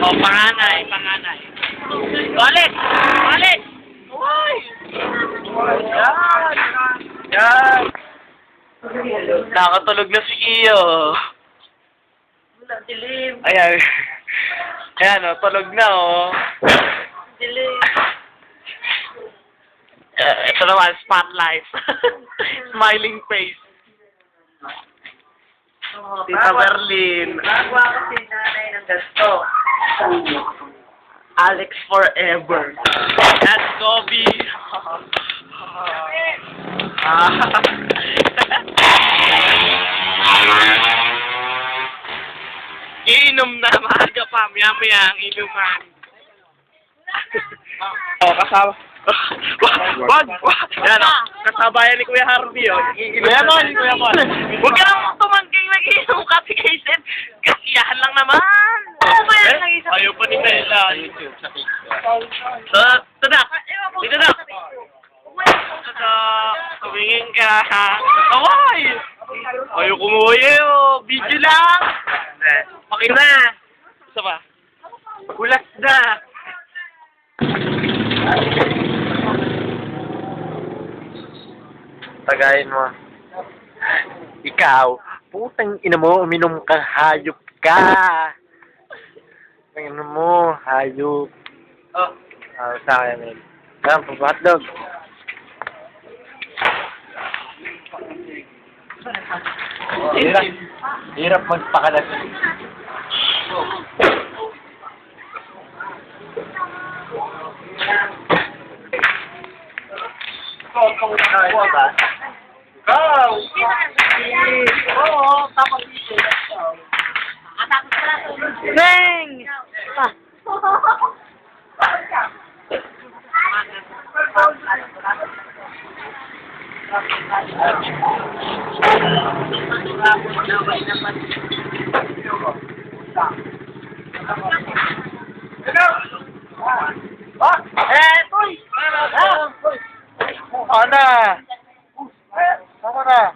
O, panganay, panganay. Ulit! Ulit! Uy! Yan! Yan! Nakatulog na si Iyo. Dilim. Ayan. Ayan, o, tulog na, o. Dilim. Ito naman, spotlight. Smiling face. Tita Berlin. Nagawa ko si nanay ng gasto. Alex forever. That's Kobe. Iinom na, maaga pa, maya-maya ang inuman. Oh, kasama. Wag! Yan, kasabayan ni Kuya Harvey, oh. Kuya Mon, Kuya Mon. Huwag ka nang tumangking nag-iinom kasi kaysin. Kasiyahan lang naman. Ano ba yan nag-iisip? Ayaw pa ni Bella. YouTube, sa Facebook. Tadak! Dito na! Tadak! Tumingin ka. Away! Ayaw kumuha oh. Video lang. Pakita na. Isa pa. Gulat na. Tagayin mo. Ikaw, putang ina mo, uminom ka, hayop ka. Putang ina mo, hayop. Oh. Sa akin, man. Ayan, hotdog. Hirap magpakalat. Go! Oo, tapos dito. Bang! Toy! Ano? Tama na!